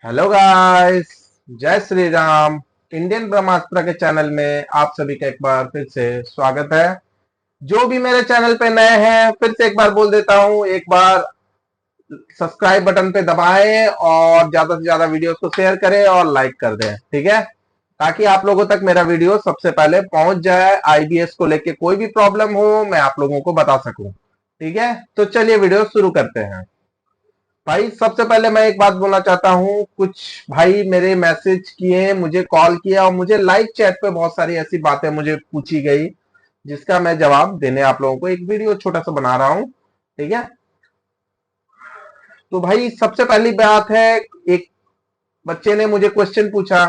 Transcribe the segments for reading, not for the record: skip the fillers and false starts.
Hello guys, जय Shri Ram. Indian ब्रह्मास्त्र के channel में आप सभी का एक बार फिर से स्वागत है। जो भी मेरे चैनल पे नए हैं, फिर से एक बार बोल देता हूं, एक बार सब्सक्राइब बटन पे दबाएं और ज्यादा से ज्यादा वीडियोस को शेयर करें और लाइक कर दें, ठीक है, ताकि आप लोगों तक मेरा वीडियो सबसे पहले पहुंच जाए। आईबीएस को लेके कोई भी प्रॉब्लम हो, मैं आप लोगों को बता सकूं, ठीक है। तो चलिए वीडियो शुरू करते हैं। भाई सबसे पहले मैं एक बात बोलना चाहता हूं। कुछ भाई मेरे मैसेज किए, मुझे कॉल किया और मुझे लाइव चैट पे बहुत सारी ऐसी बातें मुझे पूछी गई जिसका मैं जवाब देने आप लोगों को एक वीडियो छोटा सा बना रहा हूं, ठीक है। तो भाई सबसे पहली बात है, एक बच्चे ने मुझे क्वेश्चन पूछा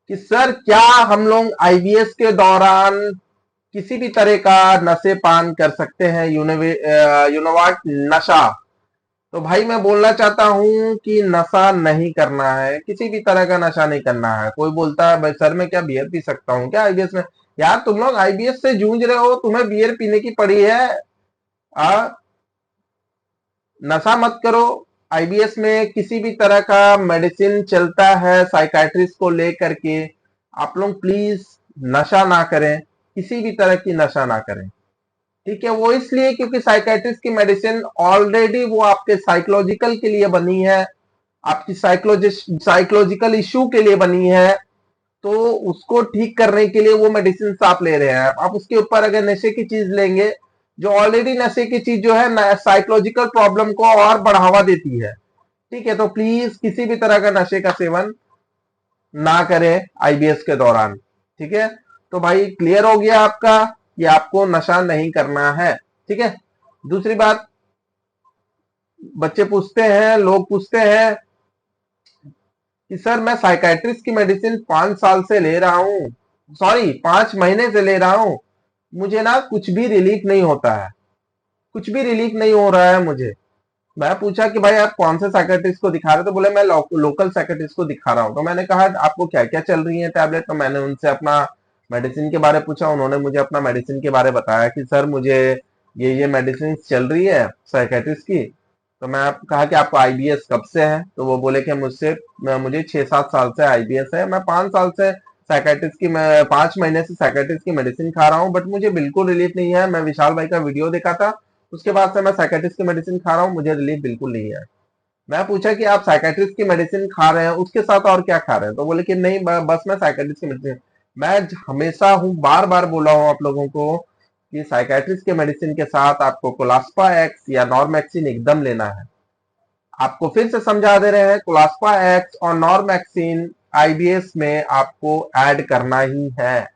कि सर क्या हम लोग आईबीएस के दौरान किसी भी तरह का नशे पान कर सकते हैं, यूनोवाट नशा। तो भाई मैं बोलना चाहता हूं कि नशा नहीं करना है, किसी भी तरह का नशा नहीं करना है। कोई बोलता है भाई सर मैं क्या बियर पी सकता हूँ क्या आईबीएस में? यार तुम लोग आईबीएस से जूझ रहे हो, तुम्हें बियर पीने की पड़ी है। आ, नशा मत करो। आईबीएस में किसी भी तरह का मेडिसिन चलता है साइकाट्रिस्ट को लेकर के। आप लोग प्लीज नशा ना करें, किसी भी तरह की नशा ना करें, ठीक है। वो इसलिए क्योंकि साइकाट्रिस्ट की मेडिसिन ऑलरेडी वो आपके साइकोलॉजिकल के लिए बनी है, आपकी साइकोलॉजिकल इश्यू के लिए बनी है। तो उसको ठीक करने के लिए वो मेडिसिन आप ले रहे हैं। आप उसके ऊपर अगर नशे की चीज लेंगे, जो ऑलरेडी नशे की चीज जो है साइकोलॉजिकल प्रॉब्लम को और बढ़ावा देती है, ठीक है। तो प्लीज किसी भी तरह का नशे का सेवन ना करें आईबीएस के दौरान, ठीक है। तो भाई क्लियर हो गया आपका कि आपको नशा नहीं करना है, ठीक है। दूसरी बात, बच्चे पूछते हैं, लोग पूछते हैं कि सर मैं साइकाट्रिस्ट की मेडिसिन 5 साल से ले रहा हूं, सॉरी 5 महीने से ले रहा हूं, मुझे ना कुछ भी रिलीफ नहीं होता है, कुछ भी रिलीफ नहीं हो रहा है मुझे। मैं पूछा कि भाई आप कौन से साइकाट्रिस्ट को दिखा रहे हो? तो बोले मैं लोकल साइकाट्रिस्ट को दिखा रहा हूँ। तो मैंने कहा आपको क्या क्या चल रही है टैबलेट? तो मैंने उनसे अपना मेडिसिन के बारे पूछा। उन्होंने मुझे अपना मेडिसिन के बारे बताया कि सर मुझे ये मेडिसिन चल रही है साइकाट्रिस्ट की। तो मैं कहा कि आपको आईबीएस कब से है? तो वो बोले कि मुझे 6-7 साल से आईबीएस है। मैं 5 साल से साइकाट्रिस्ट की मैं 5 महीने से साइकाट्रिस्ट की मेडिसिन खा रहा हूँ, बट मुझे बिल्कुल रिलीफ नहीं है। मैं विशाल भाई का वीडियो देखा था, उसके बाद से मैं साइकाट्रिस्ट की मेडिसिन खा रहा हूँ, मुझे रिलीफ बिल्कुल नहीं है। मैं पूछा कि आप साइकाट्रिस्ट की मेडिसिन खा रहे हैं, उसके साथ और क्या खा रहे हैं? तो बोले कि नहीं बस मैं साइकाट्रिस्ट की मेडिसिन। मैं हमेशा हूँ, बार बार बोला हूँ आप लोगों को कि साइकाट्रिस्ट के मेडिसिन के साथ आपको कोलास्पा एक्स या नॉर्मैक्सिन एकदम लेना है। आपको फिर से समझा दे रहे हैं, कोलास्पा एक्स और नॉर्मैक्सिन आईबीएस में आपको ऐड करना ही है।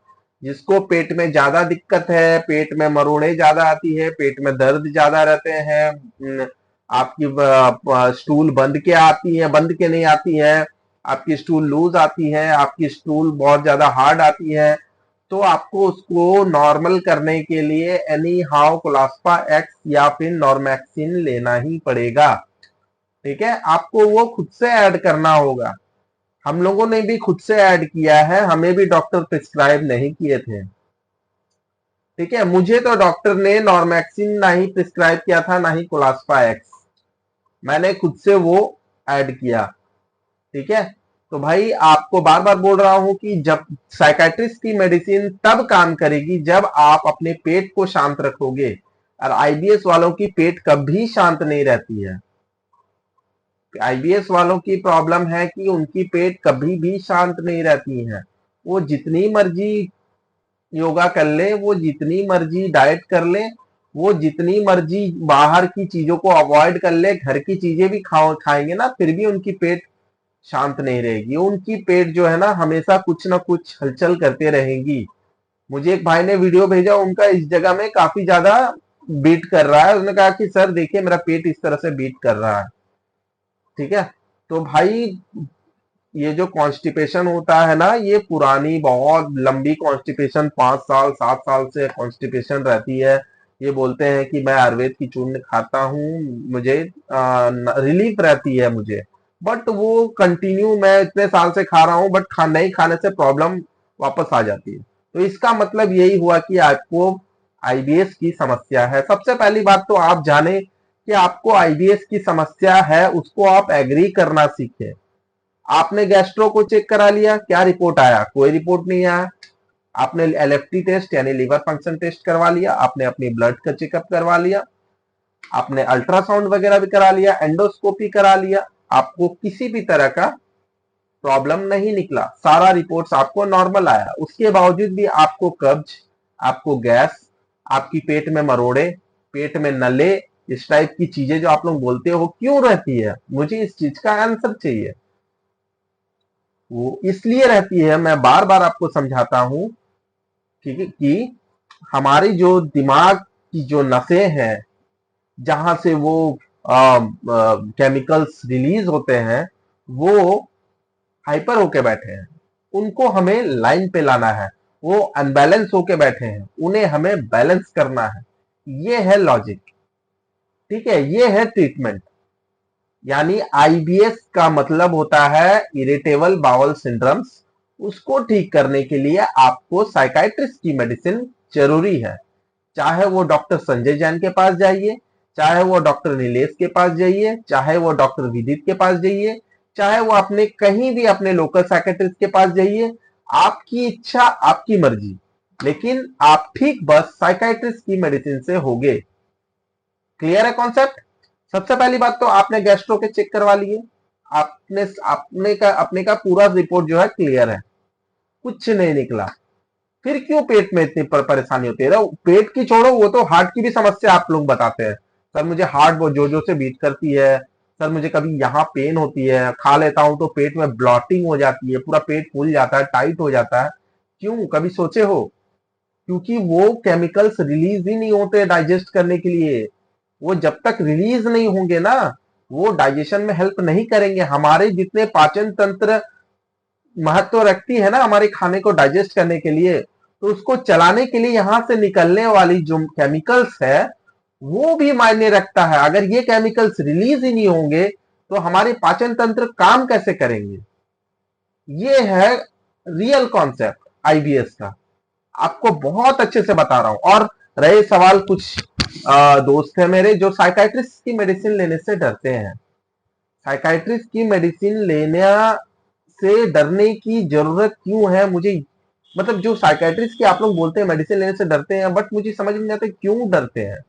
जिसको पेट में ज्यादा दिक्कत है, पेट में मरोड़े ज्यादा आती है, पेट में दर्द ज्यादा रहते हैं, आपकी स्टूल बंद के नहीं आती है, आपकी स्टूल लूज आती है, आपकी स्टूल बहुत ज्यादा हार्ड आती है, तो आपको उसको नॉर्मल करने के लिए एनी हाउ कोलास्पा एक्स या फिर नॉर्मैक्सिन लेना ही पड़ेगा, ठीक है। आपको वो खुद से ऐड करना होगा। हम लोगों ने भी खुद से ऐड किया है, हमें भी डॉक्टर प्रिस्क्राइब नहीं किए थे, ठीक है। मुझे तो डॉक्टर ने नॉर्मैक्सिन ना ही प्रिस्क्राइब किया था, ना ही कोलास्पा एक्स, मैंने खुद से वो ऐड किया, ठीक है। तो भाई आपको बार बार बोल रहा हूं कि जब साइकाट्रिस्ट की मेडिसिन तब काम करेगी जब आप अपने पेट को शांत रखोगे, और आईबीएस वालों की पेट कभी शांत नहीं रहती है। आईबीएस वालों की प्रॉब्लम है कि उनकी पेट कभी भी शांत नहीं रहती है। वो जितनी मर्जी योगा कर ले, वो जितनी मर्जी डाइट कर ले, वो जितनी मर्जी बाहर की चीजों को अवॉइड कर ले, घर की चीजें भी खाएंगे ना, फिर भी उनकी पेट शांत नहीं रहेगी। उनकी पेट जो है ना हमेशा कुछ ना कुछ हलचल करते रहेगी। मुझे एक भाई ने वीडियो भेजा, उनका इस जगह में काफी ज्यादा बीट कर रहा है। उसने कहा कि सर देखिए मेरा पेट इस तरह से बीट कर रहा है, ठीक है। तो भाई ये जो कॉन्स्टिपेशन होता है ना, ये पुरानी बहुत लंबी कॉन्स्टिपेशन, 5 साल 7 साल से कॉन्स्टिपेशन रहती है। ये बोलते हैं कि मैं आयुर्वेद की चूर्ण खाता हूँ, मुझे रिलीफ रहती है मुझे, बट वो कंटिन्यू मैं इतने साल से खा रहा हूँ, बट नहीं खाने से प्रॉब्लम वापस आ जाती है। तो इसका मतलब यही हुआ कि आपको आईबीएस की समस्या है। सबसे पहली बात तो आप जाने कि आपको आईबीएस की समस्या है, उसको आप एग्री करना सीखें। आपने गैस्ट्रो को चेक करा लिया, क्या रिपोर्ट आया? कोई रिपोर्ट नहीं आया। आपने एलएफटी टेस्ट यानी लीवर फंक्शन टेस्ट करवा लिया, आपने अपनी ब्लड का चेकअप करवा लिया, आपने अल्ट्रासाउंड वगैरह भी करा लिया, एंडोस्कोपी करा लिया, आपको किसी भी तरह का प्रॉब्लम नहीं निकला, सारा रिपोर्ट्स आपको नॉर्मल आया। उसके बावजूद भी आपको कब्ज, आपको गैस, आपकी पेट में मरोड़े, पेट में नले, इस टाइप की चीजें जो आप लोग बोलते हो क्यों रहती है? मुझे इस चीज का आंसर चाहिए। वो इसलिए रहती है, मैं बार बार आपको समझाता हूं, ठीक है, कि हमारी जो दिमाग की जो नसें हैं, जहां से वो केमिकल्स रिलीज होते हैं, वो हाइपर होके बैठे हैं। उनको हमें लाइन पे लाना है। वो अनबैलेंस होके बैठे हैं, उन्हें हमें बैलेंस करना है। ये है लॉजिक, ठीक है, ये है ट्रीटमेंट। यानी आईबीएस का मतलब होता है इरिटेबल बाउल सिंड्रोम्स। उसको ठीक करने के लिए आपको साइकाइट्रिस्ट की मेडिसिन जरूरी है। चाहे वो डॉक्टर संजय जैन के पास जाइए, चाहे वो डॉक्टर नीलेश के पास जाइए, चाहे वो डॉक्टर विदित के पास जाइए, चाहे वो अपने कहीं भी अपने लोकल साइकेट्रिस्ट के पास जाइए, आपकी इच्छा, आपकी मर्जी, लेकिन आप ठीक बस साइकाइट्रिस्ट की मेडिसिन से होगे। क्लियर है कॉन्सेप्ट? सबसे पहली बात तो आपने गैस्ट्रो के चेक करवा लिए, आपने अपने का पूरा रिपोर्ट जो है क्लियर है, कुछ नहीं निकला। फिर क्यों पेट में इतनी परेशानी होती है? पेट की छोड़ो, वो तो हार्ट की भी समस्या आप लोग बताते हैं। सर मुझे हार्ट बहुत जोर जोर से बीट करती है, सर मुझे कभी यहाँ पेन होती है, खा लेता हूं तो पेट में ब्लॉटिंग हो जाती है, पूरा पेट फूल जाता है, टाइट हो जाता है। क्यों, कभी सोचे हो? क्योंकि वो केमिकल्स रिलीज ही नहीं होते डाइजेस्ट करने के लिए। वो जब तक रिलीज नहीं होंगे ना, वो डाइजेशन में हेल्प नहीं करेंगे। हमारे जितने पाचन तंत्र महत्व रखती है ना हमारे खाने को डाइजेस्ट करने के लिए, तो उसको चलाने के लिए यहां से निकलने वाली जो केमिकल्स है, वो भी मायने रखता है। अगर ये केमिकल्स रिलीज ही नहीं होंगे तो हमारे पाचन तंत्र काम कैसे करेंगे? ये है रियल कॉन्सेप्ट आईबीएस का, आपको बहुत अच्छे से बता रहा हूं। और रहे सवाल, कुछ दोस्त है मेरे जो साइकाइट्रिस्ट की मेडिसिन लेने से डरते हैं। साइकाइट्रिस्ट की मेडिसिन लेने से डरने की जरूरत क्यों है? मुझे मतलब जो साइकाइट्रिस्ट की आप लोग बोलते हैं मेडिसिन लेने से डरते हैं, बट मुझे समझ में नहीं आता क्यों डरते हैं।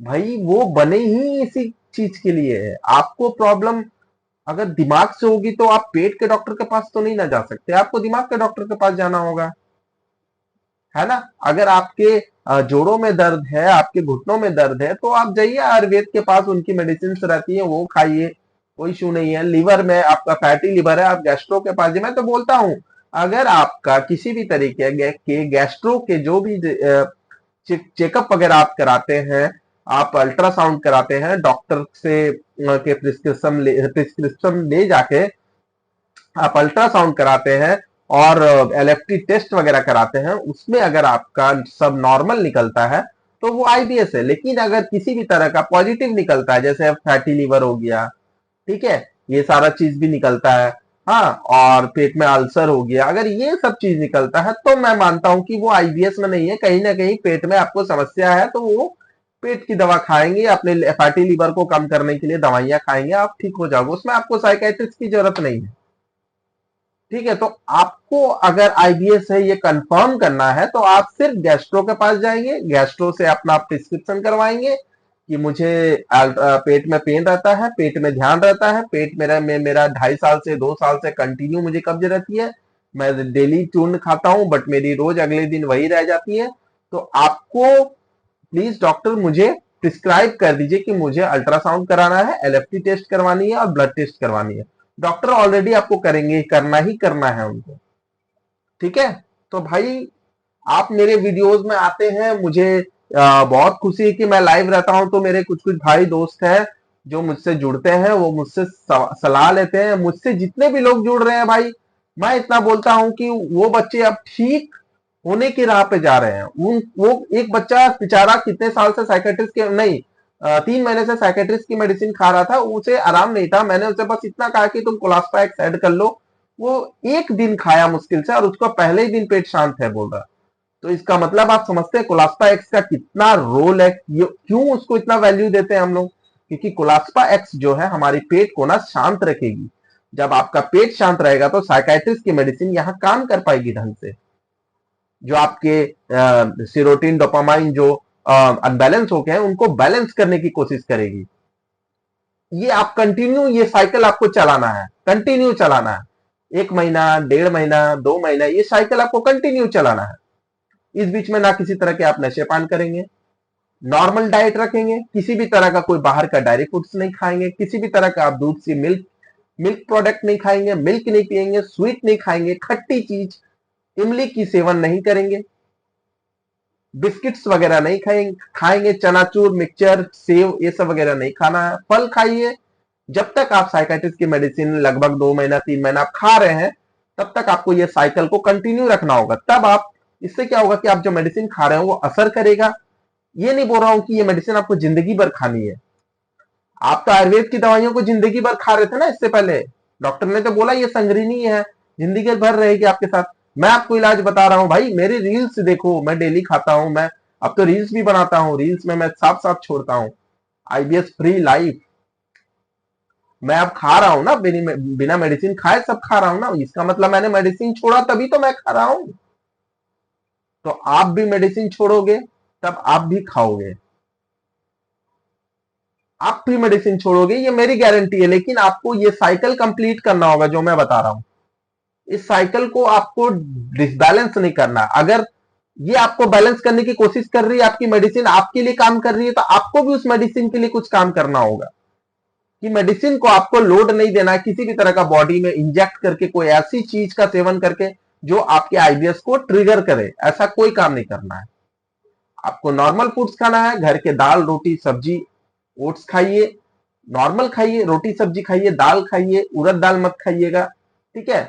भाई वो बने ही इसी चीज के लिए है। आपको प्रॉब्लम अगर दिमाग से होगी तो आप पेट के डॉक्टर के पास तो नहीं ना जा सकते, आपको दिमाग के डॉक्टर के पास जाना होगा, है ना? अगर आपके जोड़ों में दर्द है, आपके घुटनों में दर्द है, तो आप जाइए आयुर्वेद के पास, उनकी मेडिसिन रहती है, वो खाइए, कोई इशू नहीं है। लीवर में आपका फैटी लीवर है, आप गैस्ट्रो के पास जाइए। मैं तो बोलता हूं, अगर आपका किसी भी तरीके के गैस्ट्रो के जो भी चेकअप वगैरह आप कराते हैं, आप अल्ट्रासाउंड कराते हैं डॉक्टर से के प्रिस्क्रिप्शन ले जाके आप अल्ट्रासाउंड कराते हैं और एलएफटी टेस्ट वगैरह कराते हैं, उसमें अगर आपका सब नॉर्मल निकलता है तो वो आईबीएस है। लेकिन अगर किसी भी तरह का पॉजिटिव निकलता है, जैसे फैटी लीवर हो गया, ठीक है, ये सारा चीज भी निकलता है, हाँ, और पेट में अल्सर हो गया, अगर ये सब चीज निकलता है तो मैं मानता हूं कि वो आईबीएस में नहीं है। कहीं ना कहीं पेट में आपको समस्या है, तो वो पेट की दवा खाएंगे, अपने फैटी लीवर को कम करने के लिए दवाइयां खाएंगे, आप ठीक हो जाओगे। उसमें आपको साइकेट्रिस्ट की जरूरत नहीं है, ठीक है। तो आपको अगर आईबीएस है ये कंफर्म करना है, तो आप सिर्फ गैस्ट्रो के पास जाएंगे, गैस्ट्रो से अपना प्रिस्क्रिप्शन करवाएंगे कि मुझे पेट में पेन रहता है, पेट में ध्यान रहता है, पेट मेरा 2.5 साल से 2 साल से कंटिन्यू मुझे कब्ज रहती है, मैं डेली चूर्ण खाता हूं बट मेरी रोज अगले दिन वही रह जाती है। तो आपको प्लीज डॉक्टर मुझे प्रिस्क्राइब कर दीजिए कि मुझे अल्ट्रासाउंड कराना है, एलएफटी टेस्ट करवानी है और ब्लड टेस्ट करवानी है। डॉक्टर ऑलरेडी आपको करेंगे, करना ही करना है उनको, ठीक है। तो भाई आप मेरे वीडियोस में आते हैं, मुझे बहुत खुशी है कि मैं लाइव रहता हूं, तो मेरे कुछ कुछ भाई दोस्त हैं जो मुझसे जुड़ते हैं, वो मुझसे सलाह लेते हैं। मुझसे जितने भी लोग जुड़ रहे हैं भाई, मैं इतना बोलता हूं कि वो बच्चे अब ठीक होने की राह पे जा रहे हैं। वो एक बच्चा बेचारा कितने साल से साइकेट्रिस्ट के नहीं 3 महीने से साइकेट्रिस्ट की मेडिसिन खा रहा था, उसे आराम नहीं था। मैंने उसे बस इतना कहा कि तुम कोलास्पाइक्स ऐड कर लो, वो एक दिन खाया मुश्किल से और उसका पहले ही दिन पेट शांत है बोल रहा। तो इसका मतलब आप समझते हैं कोलास्पा एक्स का कितना रोल है, क्यों उसको इतना वैल्यू देते हैं हम लोग, क्योंकि कोलास्पा एक्स जो है हमारी पेट को ना शांत रखेगी। जब आपका पेट शांत रहेगा तो साइकाइट्रिस्ट की मेडिसिन यहां काम कर पाएगी ढंग से। जो आपके सीरोटिन डोपामाइन जो अनबैलेंस हो गए हैं उनको बैलेंस करने की कोशिश करेगी। ये आप कंटिन्यू, ये साइकिल आपको चलाना है, कंटिन्यू चलाना है। 1 महीना, 1.5 महीना, 2 महीना, ये साइकिल आपको कंटिन्यू चलाना है। इस बीच में ना किसी तरह के आप नशे पान करेंगे, नॉर्मल डाइट रखेंगे, किसी भी तरह का कोई बाहर का डायरी फूड्स नहीं खाएंगे, किसी भी तरह का आप दूध से मिल्क प्रोडक्ट नहीं खाएंगे, मिल्क नहीं पिएंगे, स्वीट नहीं खाएंगे, खट्टी चीज इमली की सेवन नहीं करेंगे, बिस्किट्स वगैरह नहीं खाएंगे, चनाचूर, मिक्सचर, सेव, ये सब वगैरह नहीं खाना है। फल खाइए। जब तक आप साइकाइट्रिस्ट की मेडिसिन लगभग 2 महीना 3 महीना आप खा रहे हैं, तब तक आपको ये साइकिल को कंटिन्यू रखना होगा। तब आप, इससे क्या होगा कि आप जो मेडिसिन खा रहे हो वो असर करेगा। ये नहीं बोल रहा हूं कि ये मेडिसिन आपको जिंदगी भर खानी है। आप तो आयुर्वेद की दवाइयों को जिंदगी भर खा रहे थे ना इससे पहले। डॉक्टर ने तो बोला ये संगरिनी है, जिंदगी भर रहेगी आपके साथ। मैं आपको इलाज बता रहा हूं भाई, मेरी रील्स देखो, मैं डेली खाता हूं, मैं अब तो रील्स भी बनाता हूं, रील्स में मैं साफ साफ छोड़ता हूं आईबीएस फ्री लाइफ। मैं अब खा रहा हूं ना, बिना मेडिसिन खाए सब खा रहा हूं ना, इसका मतलब मैंने मेडिसिन छोड़ा तभी तो मैं खा रहा हूं। तो आप भी मेडिसिन छोड़ोगे तब आप भी खाओगे, आप भी मेडिसिन छोड़ोगे, ये मेरी गारंटी है। लेकिन आपको ये साइकिल कंप्लीट करना होगा जो मैं बता रहा हूं। इस साइकिल को आपको डिसबैलेंस नहीं करना। अगर ये आपको बैलेंस करने की कोशिश कर रही है, आपकी मेडिसिन आपके लिए काम कर रही है, तो आपको भी उस मेडिसिन के लिए कुछ काम करना होगा। कि मेडिसिन को आपको लोड नहीं देना है किसी भी तरह का बॉडी में इंजेक्ट करके, कोई ऐसी चीज का सेवन करके जो आपके आईबीएस को ट्रिगर करे, ऐसा कोई काम नहीं करना है। आपको नॉर्मल फूड्स खाना है, घर के दाल रोटी सब्जी, ओट्स खाइए, नॉर्मल खाइए, रोटी सब्जी खाइए, दाल खाइए, उड़द दाल मत खाइएगा, ठीक है।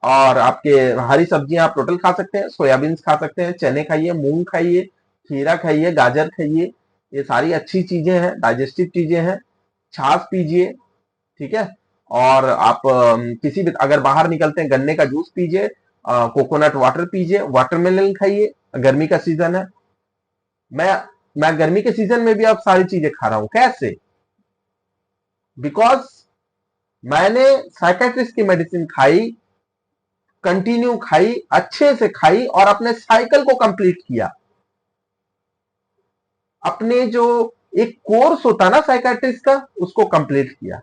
और आपके हरी सब्जियां आप टोटल खा सकते हैं, सोयाबीन खा सकते हैं, चने खाइए, मूंग खाइए, खीरा खाइए, गाजर खाइए, ये सारी अच्छी चीजें हैं, डाइजेस्टिव चीजें हैं। छाछ पीजिए, ठीक है। और आप किसी भी, अगर बाहर निकलते हैं गन्ने का जूस पीजिए, कोकोनट वाटर पीजिए, वाटरमेलन खाइए, गर्मी का सीजन है। मैं मैं गर्मी के सीजन में भी अब सारी चीजें खा रहा हूं। कैसे? बिकॉज मैंने साइकेट्रिस्ट की मेडिसिन खाई, कंटिन्यू खाई, अच्छे से खाई और अपने साइकिल को कंप्लीट किया। अपने जो एक कोर्स होता ना साइकेट्रिस्ट का, उसको कंप्लीट किया।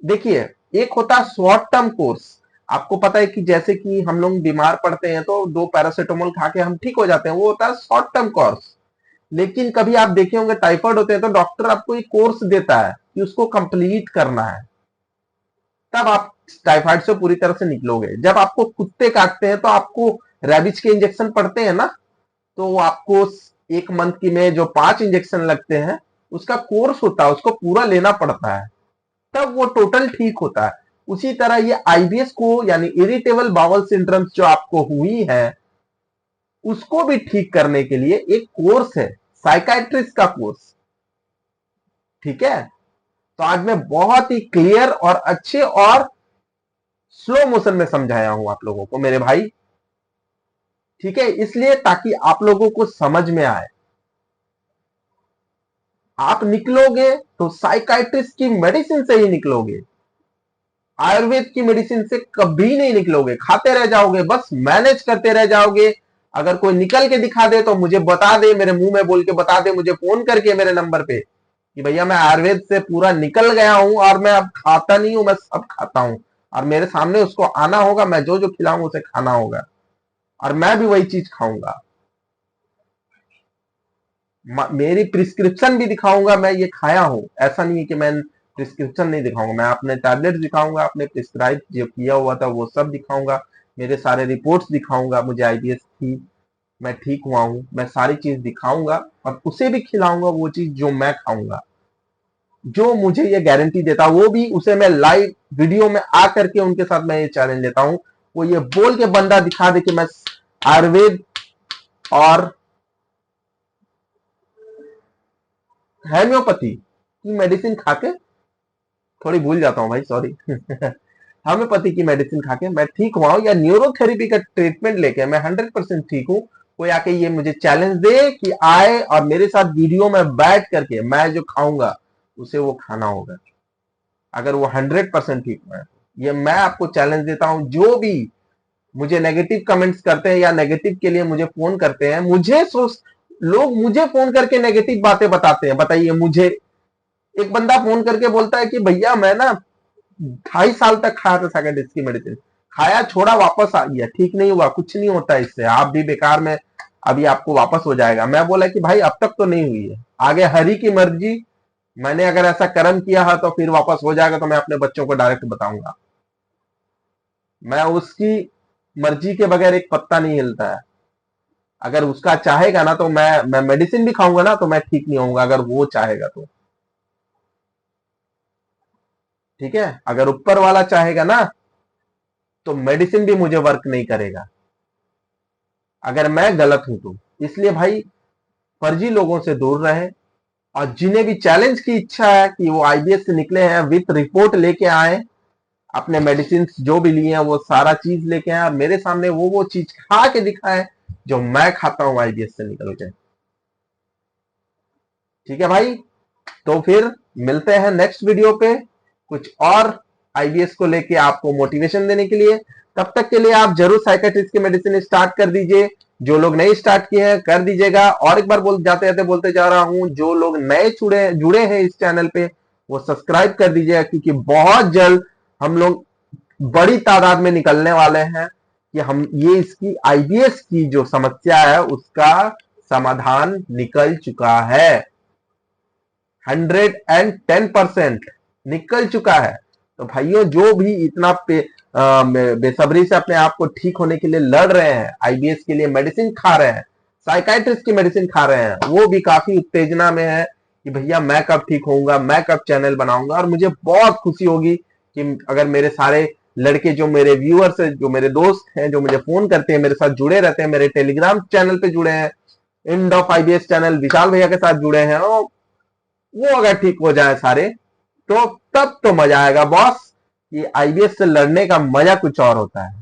देखिए, एक होता है शॉर्ट टर्म कोर्स। आपको पता है कि जैसे कि हम लोग बीमार पड़ते हैं तो 2 पैरासिटामोल खा के हम ठीक हो जाते हैं, वो होता है शॉर्ट टर्म कोर्स। लेकिन कभी आप देखे होंगे टाइफाइड होते हैं तो डॉक्टर आपको एक कोर्स देता है कि उसको कंप्लीट करना है, तब आप टाइफाइड से पूरी तरह से निकलोगे। जब आपको कुत्ते काटते हैं तो आपको रेबिज के इंजेक्शन पड़ते हैं ना, तो वो आपको 1 मंथ की में जो 5 इंजेक्शन लगते हैं, उसका कोर्स होता है, उसको पूरा लेना पड़ता है, तब वो टोटल ठीक होता है। उसी तरह ये आईबीएस को, यानी इरिटेबल बाउल सिंड्रोम जो आपको हुई है, उसको भी ठीक करने के लिए एक कोर्स है, साइकाइट्रिस्ट का कोर्स, ठीक है। तो आज मैं बहुत ही क्लियर और अच्छे और स्लो मोशन में समझाया हूं आप लोगों को मेरे भाई, ठीक है। इसलिए ताकि आप लोगों को समझ में आए। आप निकलोगे तो साइकाइट्रिस्ट की मेडिसिन से ही निकलोगे, आयुर्वेद की मेडिसिन से कभी नहीं निकलोगे। खाते रह जाओगे, बस मैनेज करते रह जाओगे। अगर कोई निकल के दिखा दे तो मुझे बता दे, मेरे मुंह में बोल के बता दे, मुझे फोन करके मेरे नंबर पे कि भैया मैं आयुर्वेद से पूरा निकल गया हूं और मैं अब खाता नहीं हूं, मैं सब खाता हूं। और मेरे सामने उसको आना होगा, मैं जो जो खिलाऊंगा उसे खाना होगा, और मैं भी वही चीज खाऊंगा। मेरी प्रिस्क्रिप्शन भी दिखाऊंगा, मैं ये खाया हूं। ऐसा नहीं है कि मैं प्रिस्क्रिप्शन नहीं दिखाऊंगा, मैं अपने टैबलेट दिखाऊंगा, अपने प्रिस्क्राइब जो किया हुआ था वो सब दिखाऊंगा, मेरे सारे रिपोर्ट्स दिखाऊंगा, मुझे आईबीएस थी, मैं ठीक हुआ हूं, मैं सारी चीज दिखाऊंगा और उसे भी खिलाऊंगा वो चीज जो मैं खाऊंगा, जो मुझे ये गारंटी देता, वो भी उसे मैं लाइव वीडियो में आकर के उनके साथ मैं ये चैलेंज लेता हूं। वो ये बोल के बंदा दिखा दे कि मैं आयुर्वेद और होम्योपैथी की मेडिसिन खाके, थोड़ी भूल जाता हूं भाई, सॉरी होम्योपैथी की मेडिसिन खाके मैं ठीक हुआ हूं, या न्यूरोथेरेपी का ट्रीटमेंट लेके मैं 100% ठीक हूं, कोई आके ये मुझे चैलेंज दे कि आए और मेरे साथ वीडियो में बैठ करके मैं जो खाऊंगा उसे वो खाना होगा, अगर वो 100% ठीक है। ये मैं आपको चैलेंज देता हूं। जो भी मुझे नेगेटिव कमेंट्स करते हैं या नेगेटिव के लिए मुझे फोन करते हैं, लोग मुझे फोन करके नेगेटिव बातें बताते हैं। बताइए, मुझे एक बंदा फोन करके बोलता है कि भैया मैं ना 2.5 साल तक खाया था साइकाइट्रिस्ट की मेडिसिन, खाया छोड़ा वापस आ गया, ठीक नहीं हुआ, कुछ नहीं होता इससे, आप भी बेकार में, अभी आपको वापस हो जाएगा। मैं बोला कि भाई अब तक तो नहीं हुई है, आगे हरि की मर्जी, मैंने अगर ऐसा कर्म किया है तो फिर वापस हो जाएगा, तो मैं अपने बच्चों को डायरेक्ट बताऊंगा। मैं उसकी मर्जी के बगैर एक पत्ता नहीं हिलता है। अगर उसका चाहेगा ना तो मैं मेडिसिन भी खाऊंगा ना तो मैं ठीक नहीं होऊंगा, अगर वो चाहेगा तो। ठीक है, अगर ऊपर वाला चाहेगा ना तो मेडिसिन भी मुझे वर्क नहीं करेगा, अगर मैं गलत हूं तो। इसलिए भाई फर्जी लोगों से दूर रहे, और जिन्हें भी चैलेंज की इच्छा है कि वो आईबीएस से निकले हैं, विथ रिपोर्ट लेके आए, अपने मेडिसिन जो भी लिए हैं वो सारा चीज लेके आए और मेरे सामने वो चीज खा के दिखाए जो मैं खाता हूं आईबीएस से निकल के। ठीक है भाई, तो फिर मिलते हैं नेक्स्ट वीडियो पे कुछ और आईबीएस को लेके आपको मोटिवेशन देने के लिए। तब तक के लिए आप जरूर साइकेट्रिस्ट की मेडिसिन स्टार्ट कर दीजिए। जो लोग नहीं स्टार्ट किए हैं कर दीजिएगा। और एक बार जाते जाते बोलते जा रहा हूं, जो लोग नए जुड़े हैं इस चैनल पे वो सब्सक्राइब कर दीजिएगा, क्योंकि बहुत जल्द हम लोग बड़ी तादाद में निकलने वाले हैं कि हम ये इसकी आईबीएस की जो समस्या है उसका समाधान निकल चुका है, 110% निकल चुका है। तो भाइयों, जो भी इतना बेसब्री से अपने आप को ठीक होने के लिए लड़ रहे हैं, आईबीएस के लिए मेडिसिन खा रहे हैं, साइकाइट्रिस्ट की मेडिसिन खा रहे हैं, वो भी काफी उत्तेजना में है कि भैया मैं कब ठीक होऊंगा, मैं कब चैनल बनाऊंगा। और मुझे बहुत खुशी होगी कि अगर मेरे सारे लड़के, जो मेरे व्यूअर्स हैं, जो मेरे दोस्त हैं, जो मुझे फोन करते हैं, मेरे साथ जुड़े रहते हैं, मेरे टेलीग्राम चैनल पे जुड़े हैं, इंड ऑफ आईबीएस चैनल विशाल भैया के साथ जुड़े हैं, वो अगर ठीक हो जाए सारे, तो तब तो मजा आएगा बॉस। ये आईबीएस से लड़ने का मजा कुछ और होता है।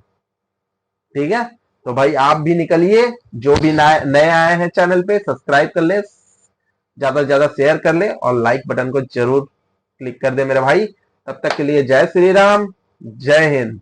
ठीक है, तो भाई आप भी निकलिए, जो भी नए आए हैं चैनल पे सब्सक्राइब कर ले, ज्यादा से ज्यादा शेयर कर ले और लाइक बटन को जरूर क्लिक कर दे मेरे भाई। तब तक के लिए जय श्री राम, जय हिंद।